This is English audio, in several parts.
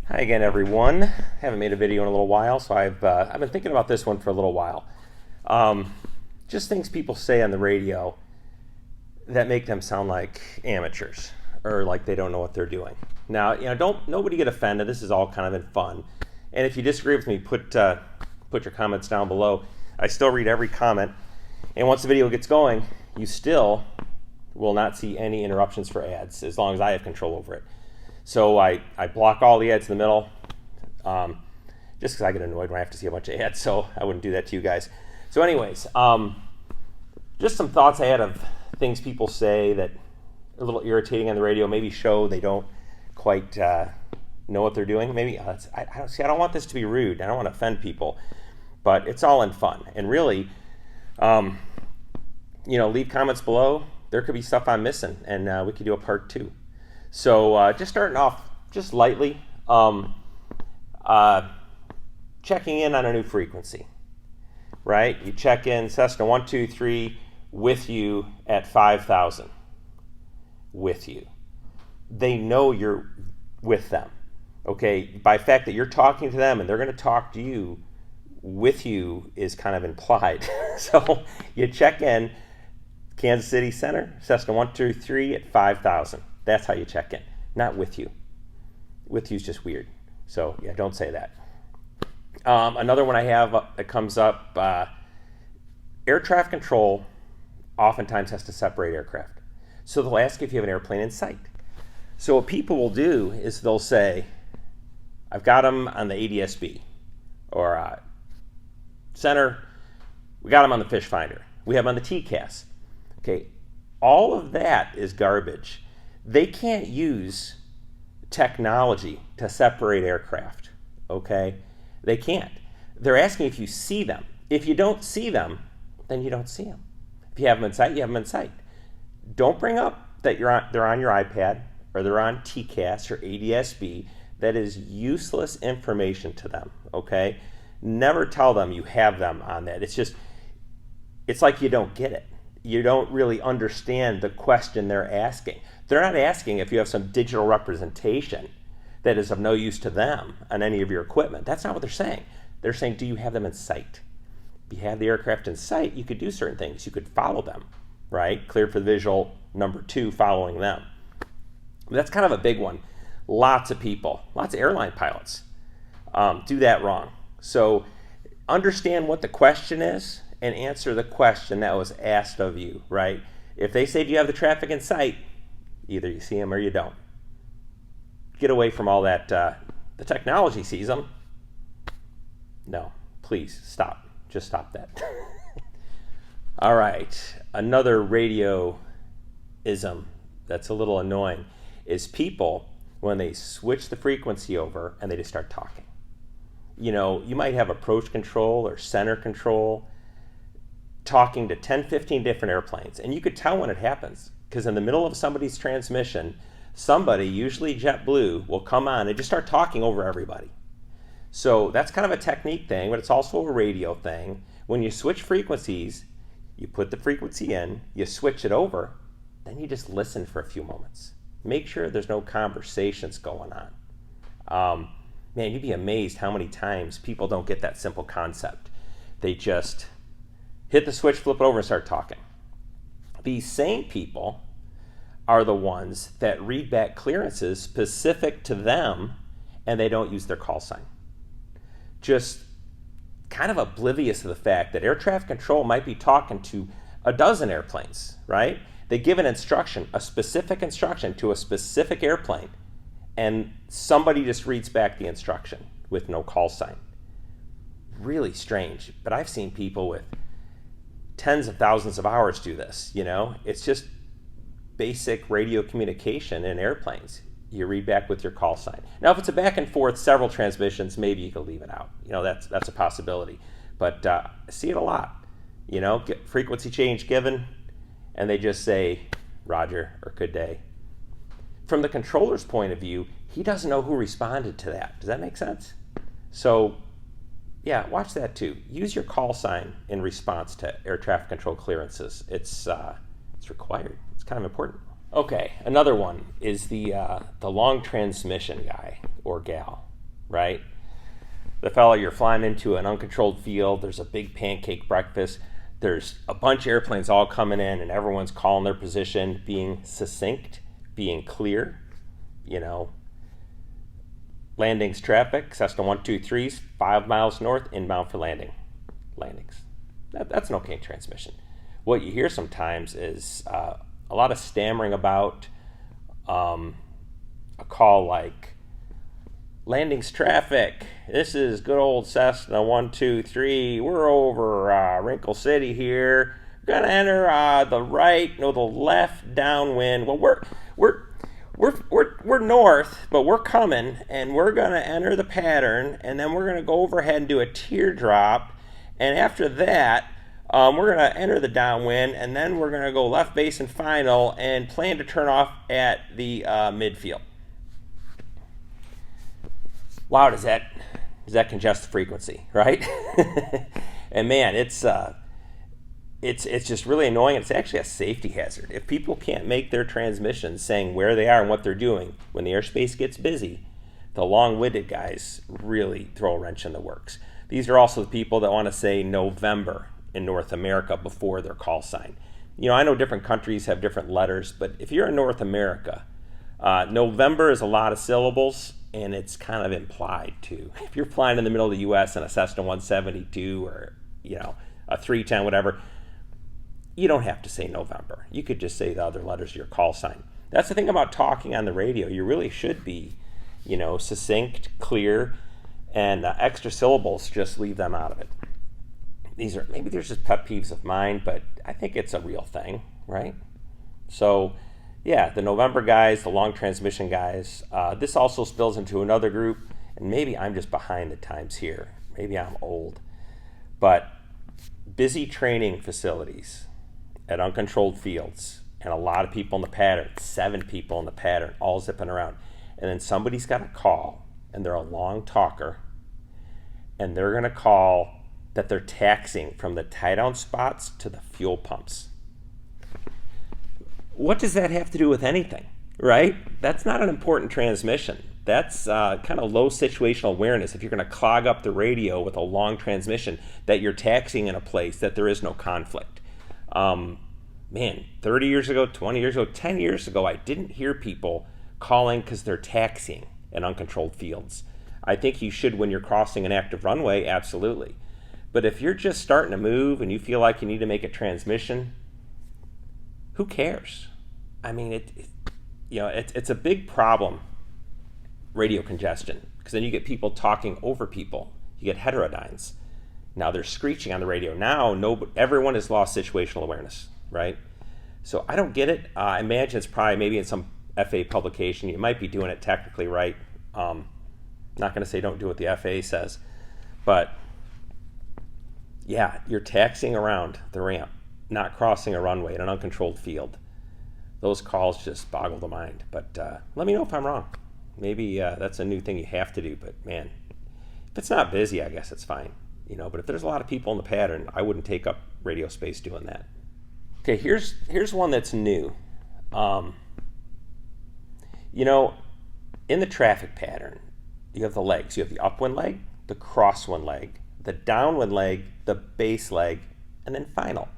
Hi again, everyone. Haven't made a video in a little while, so I've been thinking about this one for a little while. Just things people say on the radio that make them sound like amateurs or like they don't know what they're doing. Now, don't nobody get offended. This is all kind of in fun. And if you disagree with me, put your comments down below. I still read every comment, and once the video gets going, you still will not see any interruptions for ads as long as I have control over it. So I block all the ads in the middle, just because I get annoyed when I have to see a bunch of ads, so I wouldn't do that to you guys. So anyways, just some thoughts I had of things people say that are a little irritating on the radio, maybe show they don't quite know what they're doing. Maybe, I don't want this to be rude. I don't want to offend people, but it's all in fun. And really, leave comments below. There could be stuff I'm missing, and we could do a part 2. So just starting off just lightly, checking in on a new frequency, right? You check in Cessna 123 with you at 5,000, with you. They know you're with them, okay? By the fact that you're talking to them and they're going to talk to you, with you is kind of implied. So you check in Kansas City Center, Cessna 123 at 5,000. That's how you check in, not with you. With you is just weird. So yeah, don't say that. Another one I have that comes up, air traffic control oftentimes has to separate aircraft. So they'll ask if you have an airplane in sight. So what people will do is they'll say, I've got them on the ADS-B, or center, we got them on the fish finder. We have them on the TCAS. Okay, all of that is garbage. They can't use technology to separate aircraft, okay? They can't. They're asking if you see them. If you don't see them, then you don't see them. If you have them in sight, you have them in sight. Don't bring up that they're on your iPad or they're on TCAS or ADS-B. That is useless information to them, okay? Never tell them you have them on that. It's like you don't get it. You don't really understand the question they're asking. They're not asking if you have some digital representation that is of no use to them on any of your equipment. That's not what they're saying. They're saying, do you have them in sight? If you have the aircraft in sight, you could do certain things. You could follow them, right? Cleared for the visual, number 2, following them. But that's kind of a big one. Lots of people, lots of airline pilots do that wrong. So understand what the question is and answer the question that was asked of you, right? If they say, do you have the traffic in sight? Either you see them or you don't. Get away from all that. The technology sees them. No, please stop. Just stop that. All right, another radio-ism that's a little annoying is people, when they switch the frequency over and they just start talking. You might have approach control or center control talking to 10, 15 different airplanes. And you could tell when it happens, because in the middle of somebody's transmission, somebody, usually JetBlue, will come on and just start talking over everybody. So that's kind of a technique thing, but it's also a radio thing. When you switch frequencies, you put the frequency in, you switch it over, then you just listen for a few moments. Make sure there's no conversations going on. Man, you'd be amazed how many times people don't get that simple concept. They just hit the switch, flip it over, and start talking. These same people are the ones that read back clearances specific to them, and they don't use their call sign. Just kind of oblivious of the fact that air traffic control might be talking to a dozen airplanes, right? They give an instruction, a specific instruction to a specific airplane, and somebody just reads back the instruction with no call sign. Really strange, but I've seen people with tens of thousands of hours do this, It's just basic radio communication in airplanes. You read back with your call sign. Now, if it's a back and forth, several transmissions, maybe you could leave it out. That's a possibility. But I see it a lot. Get frequency change given, and they just say, Roger, or good day. From the controller's point of view, he doesn't know who responded to that. Does that make sense? So, yeah, watch that too. Use your call sign in response to air traffic control clearances. It's required. It's kind of important. Okay, another one is the long transmission guy or gal. right? The fella, you're flying into an uncontrolled field, there's a big pancake breakfast, there's a bunch of airplanes all coming in, and everyone's calling their position, being succinct, being clear, you know. Landings traffic, Cessna 123s, 5 miles north, inbound for landings. That's an okay transmission. What you hear sometimes is a lot of stammering about a call like, landings traffic, this is good old Cessna 123, we're over Wrinkle City here, we're gonna enter the right, no, the left downwind. Well, we're north, but we're coming, and we're gonna enter the pattern, and then we're gonna go overhead and do a teardrop, and after that, we're gonna enter the downwind, and then we're gonna go left base and final, and plan to turn off at the midfield. Wow, does that congest the frequency, right? And man, it's just really annoying. It's actually a safety hazard. If people can't make their transmissions saying where they are and what they're doing, when the airspace gets busy, the long-winded guys really throw a wrench in the works. These are also the people that want to say November in North America before their call sign. You know, I know different countries have different letters, but if you're in North America, November is a lot of syllables, and it's kind of implied too. If you're flying in the middle of the U.S. in a Cessna 172 or, you know, a 310, whatever, you don't have to say November. You could just say the other letters of your call sign. That's the thing about talking on the radio. You really should be, you know, succinct, clear, and extra syllables, just leave them out of it. Maybe there's just pet peeves of mine, but I think it's a real thing, right? So, yeah, the November guys, the long transmission guys, this also spills into another group, and maybe I'm just behind the times here. Maybe I'm old. But busy training facilities at uncontrolled fields, and a lot of people in the pattern, 7 people in the pattern, all zipping around. And then somebody's got a call, and they're a long talker, and they're going to call that they're taxiing from the tie-down spots to the fuel pumps. What does that have to do with anything, right? That's not an important transmission. That's kind of low situational awareness if you're going to clog up the radio with a long transmission that you're taxiing in a place that there is no conflict. Man, 30 years ago, 20 years ago, 10 years ago, I didn't hear people calling because they're taxiing in uncontrolled fields. I think you should when you're crossing an active runway, absolutely. But if you're just starting to move and you feel like you need to make a transmission, who cares? I mean, it's a big problem, radio congestion, because then you get people talking over people. You get heterodynes. Now they're screeching on the radio. Now everyone has lost situational awareness, right? So I don't get it. I imagine it's probably maybe in some FAA publication. You might be doing it technically right. Not going to say don't do what the FAA says, but yeah, you're taxiing around the ramp, not crossing a runway in an uncontrolled field. Those calls just boggle the mind. But let me know if I'm wrong. Maybe that's a new thing you have to do. But man, if it's not busy, I guess it's fine. You know, but if there's a lot of people in the pattern, I wouldn't take up radio space doing that. Okay, here's one that's new. You know, in the traffic pattern, you have the legs. You have the upwind leg, the crosswind leg, the downwind leg, the base leg, and then final.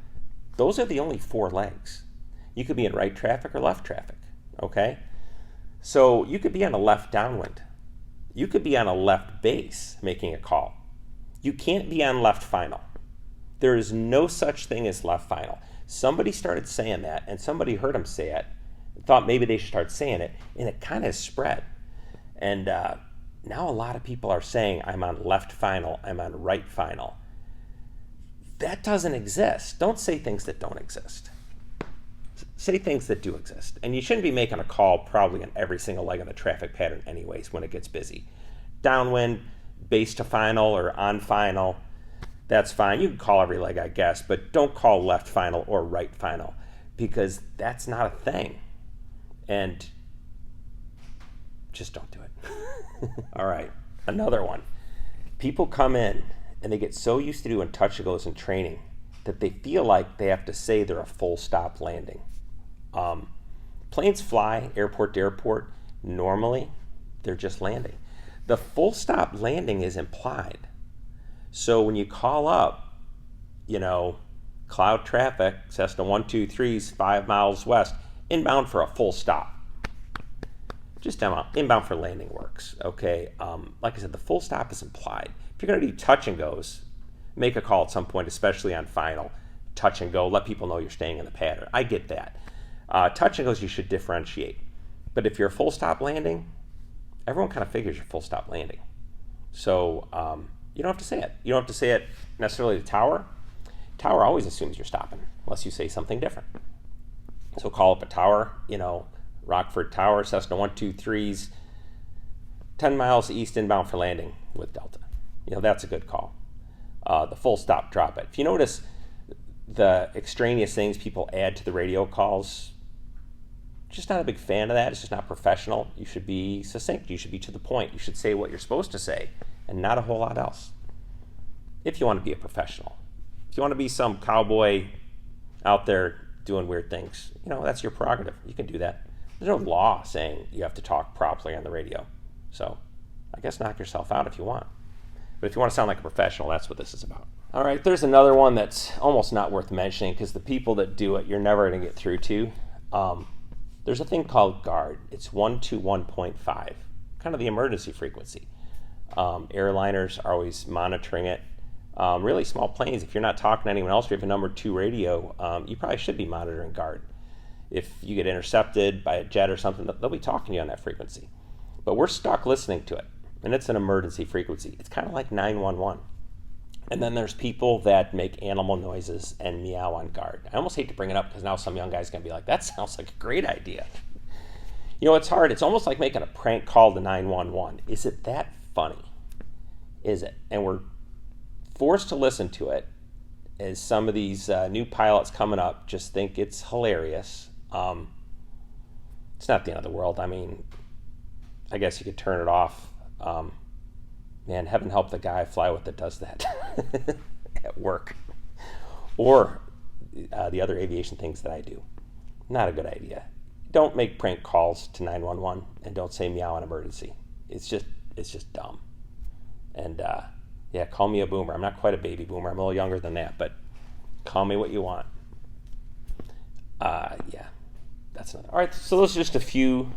Those are the only 4 legs. You could be in right traffic or left traffic, okay? So you could be on a left downwind. You could be on a left base making a call. You can't be on left final. There is no such thing as left final. Somebody started saying that, and somebody heard them say it, thought maybe they should start saying it, and it kind of spread. And now a lot of people are saying, I'm on left final, I'm on right final. That doesn't exist. Don't say things that don't exist. Say things that do exist. And you shouldn't be making a call probably on every single leg of the traffic pattern anyways when it gets busy. Downwind, base to final or on final, that's fine. You can call every leg, I guess, but don't call left final or right final because that's not a thing. And just don't do it. All right, another one. People come in and they get so used to doing touch-and-goes in training that they feel like they have to say they're a full stop landing. Planes fly airport to airport. Normally, they're just landing. The full stop landing is implied. So when you call up, cloud traffic, Cessna 123's 5 miles west, inbound for a full stop. Just inbound for landing works, okay? Like I said, the full stop is implied. If you're going to do touch and goes, make a call at some point, especially on final. Touch and go, let people know you're staying in the pattern. I get that. Touch and goes, you should differentiate. But if you're a full stop landing, everyone kind of figures you're full stop landing. So you don't have to say it. You don't have to say it necessarily to tower. Tower always assumes you're stopping, unless you say something different. So call up a tower, Rockford Tower, Cessna 123's 10 miles east inbound for landing with Delta. That's a good call. The full stop, drop it. If you notice the extraneous things people add to the radio calls, just not a big fan of that. It's just not professional. You should be succinct. You should be to the point. You should say what you're supposed to say and not a whole lot else. If you want to be a professional. If you want to be some cowboy out there doing weird things, that's your prerogative. You can do that. There's no law saying you have to talk properly on the radio. So I guess knock yourself out if you want. But if you want to sound like a professional, that's what this is about. All right, there's another one that's almost not worth mentioning because the people that do it, you're never going to get through to. There's a thing called guard. It's 121.5, kind of the emergency frequency. Airliners are always monitoring it. Really small planes, if you're not talking to anyone else, if you have a number 2 radio, you probably should be monitoring guard. If you get intercepted by a jet or something, they'll be talking to you on that frequency. But we're stuck listening to it, and it's an emergency frequency. It's kind of like 911. And then there's people that make animal noises and meow on guard. I almost hate to bring it up because now some young guy's going to be like, that sounds like a great idea. It's hard. It's almost like making a prank call to 911. Is it that funny? Is it? And we're forced to listen to it as some of these new pilots coming up just think it's hilarious. It's not the end of the world. I mean, I guess you could turn it off. Man, heaven help the guy I fly with that does that at work. Or the other aviation things that I do. Not a good idea. Don't make prank calls to 911 and don't say meow on emergency. It's just dumb. And call me a boomer. I'm not quite a baby boomer. I'm a little younger than that, but call me what you want. That's another. All right, so those are just a few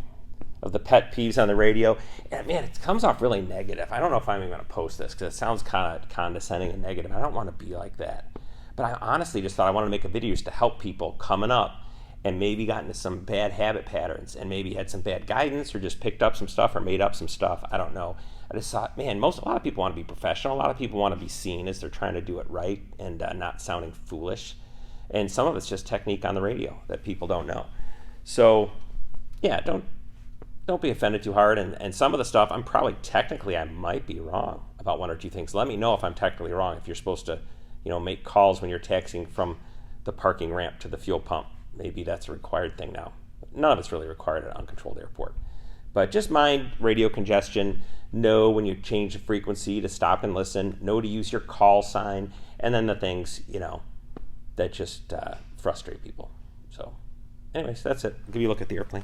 of the pet peeves on the radio. And man, it comes off really negative. I don't know if I'm even going to post this because it sounds kind of condescending and negative. I don't want to be like that. But I honestly just thought I wanted to make a video just to help people coming up and maybe got into some bad habit patterns and maybe had some bad guidance or just picked up some stuff or made up some stuff. I don't know. I just thought, man, a lot of people want to be professional. A lot of people want to be seen as they're trying to do it right and not sounding foolish. And some of it's just technique on the radio that people don't know. So, yeah, don't be offended too hard. And some of the stuff, I might be wrong about one or two things. Let me know if I'm technically wrong. If you're supposed to, make calls when you're taxiing from the parking ramp to the fuel pump. Maybe that's a required thing now. None of it's really required at an uncontrolled airport. But just mind radio congestion. Know when you change the frequency to stop and listen. Know to use your call sign. And then the things, that just frustrate people. So anyways, that's it. I'll give you a look at the airplane.